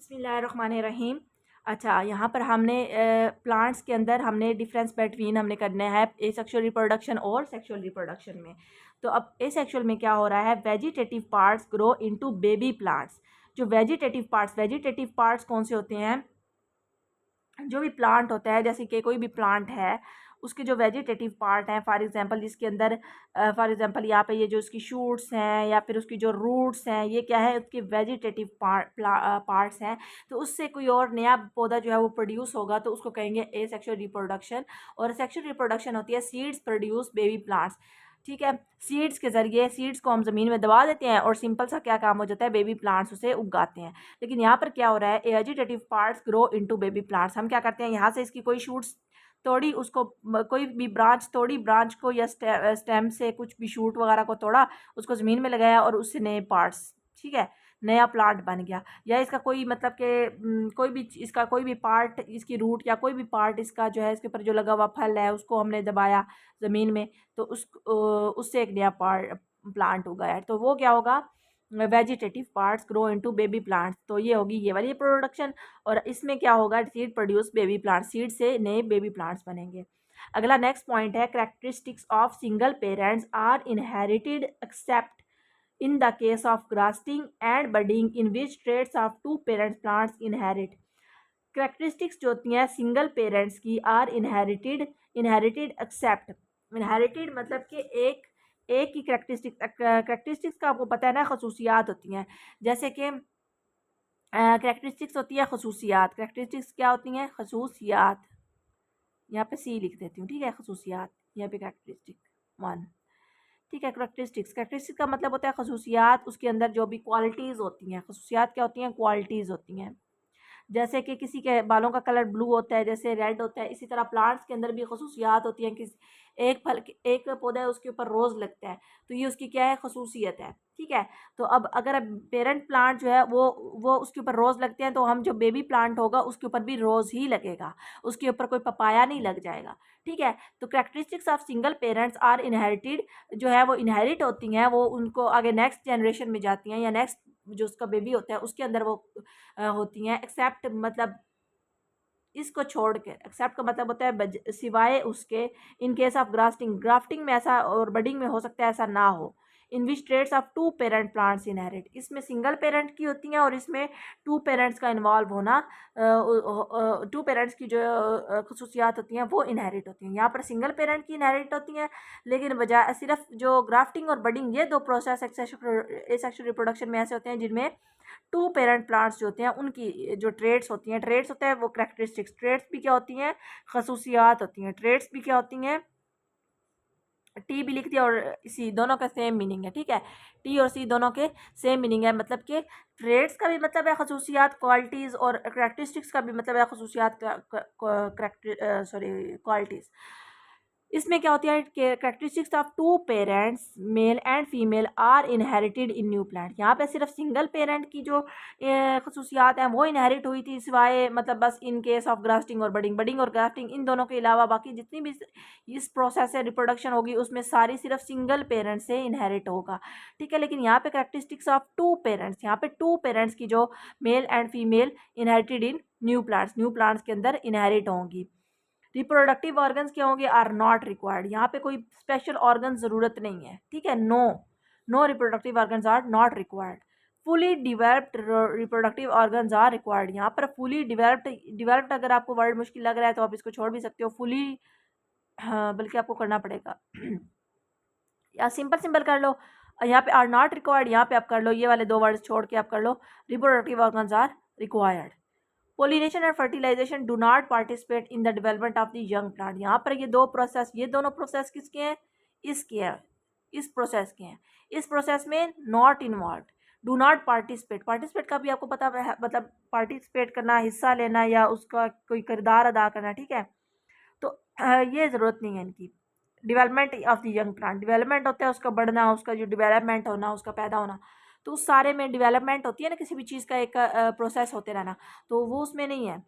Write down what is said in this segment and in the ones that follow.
बिस्मिल्लाहिर्रहमानिर्रहीम। अच्छा, यहाँ पर हमने प्लांट्स के अंदर हमने डिफरेंस बिटवीन हमने करना है एसेक्सुअल रिप्रोडक्शन और सेक्सुअल रिप्रोडक्शन में। तो अब एसेक्सुअल में क्या हो रहा है, vegetative parts grow into baby plants. जो वेजिटेटिव पार्ट्स कौन से होते हैं, जो भी प्लांट होता है, जैसे कि कोई भी प्लांट है उसके जो वेजिटेटिव पार्ट हैं, फॉर एग्जांपल जिसके अंदर फॉर एग्जांपल यहाँ पे ये जो उसकी शूट्स हैं या फिर उसकी जो रूट्स हैं, ये क्या है, उसके वेजिटेटिव पार्ट्स हैं। तो उससे कोई और नया पौधा जो है वो प्रोड्यूस होगा, तो उसको कहेंगे एसेक्सुअल रिप्रोडक्शन। और सेक्सुअल रिप्रोडक्शन होती है सीड्स प्रोड्यूस बेबी प्लांट्स। ठीक है, सीड्स के ज़रिए सीड्स को हम ज़मीन में दबा देते हैं और सिंपल सा क्या काम हो जाता है, बेबी प्लांट्स उसे उगाते हैं। लेकिन यहाँ पर क्या हो रहा है, vegetative parts grow into baby plants. हम क्या करते हैं, यहाँ से इसकी कोई शूट्स तोड़ी, उसको कोई भी ब्रांच तोड़ी, ब्रांच को या स्टेम से कुछ भी शूट वगैरह को तोड़ा, उसको ज़मीन में लगाया और उससे नए पार्ट्स, ठीक है, नया प्लांट बन गया। या इसका कोई मतलब कि कोई भी इसका कोई भी पार्ट, इसकी रूट या कोई भी पार्ट इसका जो है, इसके ऊपर जो लगा हुआ फल है उसको हमने दबाया ज़मीन में, तो उससे एक नया प्लांट उगाया। तो वो क्या होगा, vegetative parts grow into baby plants. तो ये होगी ये वाली प्रोडक्शन। और इसमें क्या होगा, seed produce baby plant, seed से नए बेबी प्लांट्स बनेंगे। अगला नेक्स्ट पॉइंट है, characteristics of single parents are inherited except in the case of grafting and budding in which traits of two parents plants inherit। Characteristics जो होती हैं single parents की are inherited accept. Inherited मतलब कि एक ही characteristics का आपको पता है ना, खसूसियात होती हैं। जैसे कि करेक्टरिस्टिक्स होती है खसूसियात। करेक्टरिस्टिक्स क्या होती हैं, खसूसियात। यहाँ पे सी लिख देती हूँ, ठीक है, खसूसियात, यहाँ पे करेक्टरिस्टिक 1, ठीक है। करेक्टरिस्टिक्स का मतलब होता है खसूसियात, उसके अंदर जो भी क्वालिटीज़ होती हैं। खसूसियात क्या होती हैं, क्वालिटीज़ होती हैं। जैसे कि किसी के बालों का कलर ब्लू होता है, जैसे रेड होता है, इसी तरह प्लांट्स के अंदर भी खसूसियात होती हैं। किस एक पौधा है उसके ऊपर रोज़ लगता है, तो ये उसकी क्या है, खसूसियत है, ठीक है। तो अब अगर पेरेंट प्लांट जो है वो उसके ऊपर रोज़ लगते हैं, तो हम जो बेबी प्लांट होगा उसके ऊपर भी रोज़ ही लगेगा, उसके ऊपर कोई पपाया नहीं लग जाएगा, ठीक है। तो characteristics of single parents are inherited, जो है वो इनहेरिट होती हैं, वो उनको आगे नेक्स्ट जनरेशन में जाती हैं, या नेक्स्ट जो उसका बेबी होता है उसके अंदर वो होती हैं। एक्सेप्ट मतलब इसको छोड़ के, एक्सेप्ट का मतलब होता है सिवाय उसके। इन केस ऑफ ग्राफ्टिंग में ऐसा और बडिंग में हो सकता है ऐसा ना हो। In which traits of two parent plants inherit, इसमें सिंगल पेरेंट की होती हैं और इसमें टू पेरेंट्स का इन्वॉल्व होना, टू पेरेंट्स की जो खसूसियात होती हैं वो इनहेरिट होती हैं। यहाँ पर सिंगल पेरेंट की इनहेरिट होती हैं, लेकिन बजाय सिर्फ जो ग्राफ्टिंग और बडिंग, ये दो प्रोसेस एसेक्सुअल रिप्रोडक्शन में ऐसे होते हैं जिनमें टू पेरेंट प्लांट्स जो होते हैं उनकी जो ट्रेड्स होती हैं, ट्रेड्स होता है वो करेक्टरिस्टिक्स, ट्रेड्स भी क्या होती हैं, खसूसियात होती हैं। ट्रेड्स भी क्या होती हैं, टी भी लिख दिया और सी, दोनों का सेम मीनिंग है, ठीक है। टी और सी दोनों के सेम मीनिंग है, मतलब कि ट्रेड्स का भी मतलब है खसूसियात, क्वालिटीज़, और करेक्टरिस्टिक्स का भी मतलब है खसूसियात, क्वालिटीज़। इसमें क्या होती है, characteristics of two parents male and female are inherited in new plant. यहाँ पे सिर्फ सिंगल पेरेंट की जो खसूसियात हैं वो इनहेरिट हुई थी, सिवाय मतलब बस इन केस ऑफ ग्राफ्टिंग और बडिंग और ग्राफ्टिंग, इन दोनों के अलावा बाकी जितनी भी इस प्रोसेस से रिप्रोडक्शन होगी उसमें सारी सिर्फ सिंगल पेरेंट से इनहेरिट होगा, ठीक है। लेकिन यहाँ पे कैरेक्टरिस्टिक्स ऑफ टू पेरेंट्स, यहाँ पे टू पेरेंट्स की जो mail and female inherited in new plants के अंदर इनहेरिट होंगी। रिप्रोडक्टिव ऑर्गन्स क्या होंगे, आर नॉट रिक्वायर्ड। यहाँ पे कोई स्पेशल ऑर्गन ज़रूरत नहीं है, ठीक है। No reproductive organs are not required. Fully developed reproductive organs are required. यहाँ पर फुली डिवेल्प्ड अगर आपको वर्ड मुश्किल लग रहा है तो आप इसको छोड़ भी सकते हो, फुली, हाँ, बल्कि आपको करना पड़ेगा या सिंपल कर लो। यहाँ पे आर नॉट रिक्वायर्ड, यहाँ पे आप कर लो, ये वाले दो वर्ड्स छोड़ के आप कर लो, reproductive organs are required. Pollination और fertilisation do not participate in the development of the young plant. यहाँ पर ये दोनों प्रोसेस किसके हैं, इसके हैं, इस प्रोसेस के हैं। इस प्रोसेस में not involve, do not participate का भी आपको पता है, मतलब पार्टिसिपेट करना, हिस्सा लेना या उसका कोई किरदार अदा करना, ठीक है। तो ये ज़रूरत नहीं है इनकी। Development of the young plant, development होता है उसका बढ़ना, उसका जो डेवलपमेंट होना, उसका पैदा होना, तो उस सारे में डेवलपमेंट होती है ना, किसी भी चीज़ का एक प्रोसेस होते रहना, तो वो उसमें नहीं है।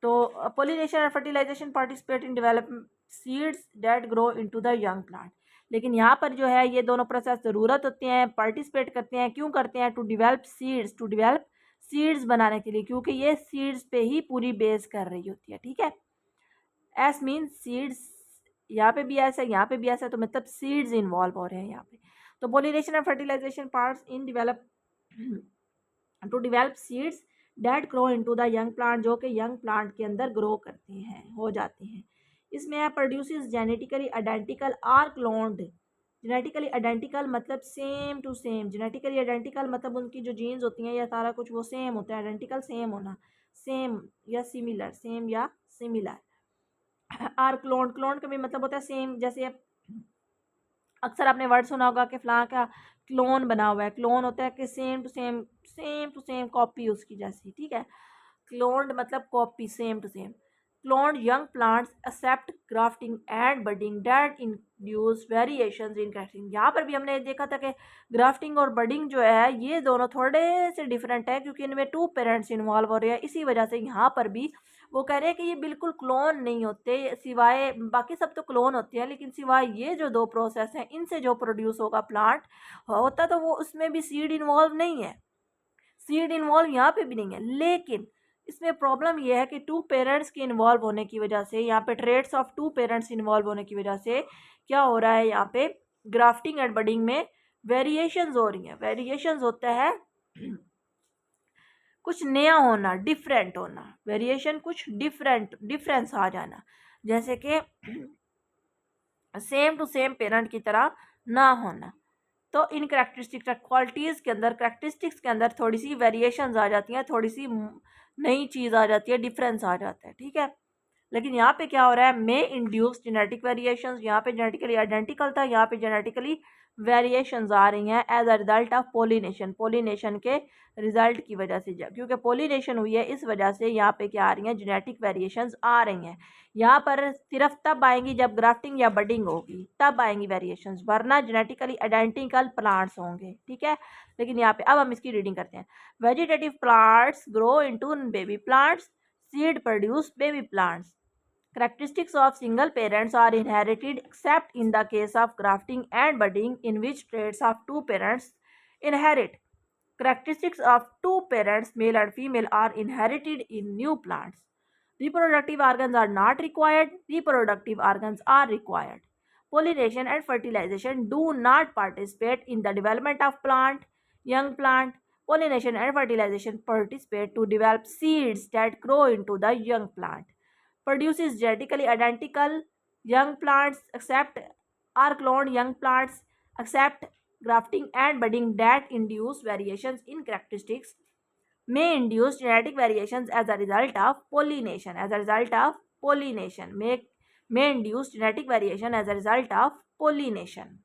तो पोलिनेशन और fertilization participate in develop seeds that grow into the young plant. लेकिन यहाँ पर जो है ये दोनों प्रोसेस ज़रूरत होते हैं, पार्टिसिपेट करते हैं, क्यों करते हैं, टू डेवलप सीड्स बनाने के लिए, क्योंकि ये सीड्स पे ही पूरी बेस कर रही होती है, ठीक है। एस मीन सीड्स, यहाँ पे भी ऐसा है, यहाँ पे भी ऐसा है, तो मतलब सीड्स इन्वॉल्व हो रहे हैं यहाँ पे। तो pollination and fertilization parts in develop to develop seeds that grow into the young plant, जो कि यंग प्लांट के अंदर ग्रो करते हैं, हो जाते हैं। इसमें है produces genetically identical or cloned. Genetically identical मतलब same to same, genetically identical मतलब उनकी जो जीन्स होती हैं या सारा कुछ वो सेम होता है, आइडेंटिकल सेम होना, सेम या सिमिलर, सेम या सिमिलर। आर क्लोन, क्लोन का भी मतलब होता है सेम, जैसे अक्सर आपने वर्ड सुना होगा कि फलां का क्लोन बना हुआ है, क्लोन होता है कि same to same, same to same copy उसकी जैसी, ठीक है। क्लोन्ड मतलब copy, same to same. Cloned young plants except grafting and budding that induce variations in grafting. यहाँ पर भी हमने देखा था कि ग्राफ्टिंग और बडिंग जो है ये दोनों थोड़े से डिफरेंट है, क्योंकि इनमें 2 पेरेंट्स इन्वॉल्व हो रहे हैं। इसी वजह से यहाँ पर भी वो कह रहे हैं कि ये बिल्कुल क्लोन नहीं होते, सिवाय बाकी सब तो क्लोन होते हैं, लेकिन सिवाय ये जो 2 प्रोसेस हैं इनसे जो प्रोड्यूस होगा प्लांट होता, तो वो उसमें भी सीड इन्वॉल्व नहीं है, सीड इन्वॉल्व यहाँ पे भी नहीं है। लेकिन इसमें प्रॉब्लम ये है कि 2 पेरेंट्स के इन्वॉल्व होने की वजह से, यहाँ पे ट्रेड्स ऑफ 2 पेरेंट्स इन्वॉल्व होने की वजह से क्या हो रहा है, यहाँ पे ग्राफ्टिंग एंड बडिंग में वेरिएशंस हो रही हैं। वेरिएशंस होता है कुछ नया होना, डिफरेंट होना, वेरिएशन कुछ डिफरेंस आ जाना, जैसे कि सेम टू सेम पेरेंट की तरह ना होना। तो इन करेक्टरिस्टिक्स क्वालिटीज़ के अंदर, करेक्टरिस्टिक्स के अंदर थोड़ी सी वेरिएशंस आ जाती हैं, थोड़ी सी नई चीज़ आ जाती है, डिफरेंस आ जाता है, ठीक है। लेकिन यहाँ पे क्या हो रहा है, मे इंड्यूस जेनेटिक वेरिएशंस, यहाँ पे जेनेटिकली आइडेंटिकल था, यहाँ पे जेनेटिकली वेरिएशंस आ रही हैं as a result of pollination, pollination के रिजल्ट की वजह से, क्योंकि पोलिनेशन हुई है इस वजह से यहाँ पे क्या आ रही हैं, जेनेटिक वेरिएशंस आ रही हैं। यहाँ पर सिर्फ तब आएंगी जब ग्राफ्टिंग या बडिंग होगी, तब आएंगी वेरिएशंस, वरना जेनेटिकली आइडेंटिकल प्लांट्स होंगे, ठीक है। लेकिन यहाँ पे अब हम इसकी रीडिंग करते हैं। Vegetative plants grow into baby plants, seed produce baby plants. Characteristics of single parents are inherited except in the case of grafting and budding, in which traits of 2 parents inherit. Characteristics of 2 parents, male and female, are inherited in new plants. Reproductive organs are not required, reproductive organs are required. Pollination and fertilization do not participate in the development of plant, young plant. Pollination and fertilization participate to develop seeds that grow into the young plant. Produces genetically identical young plants except are cloned young plants except grafting and budding that induce variations in characteristics, may induce genetic variations as a result of pollination, may induce genetic variation as a result of pollination.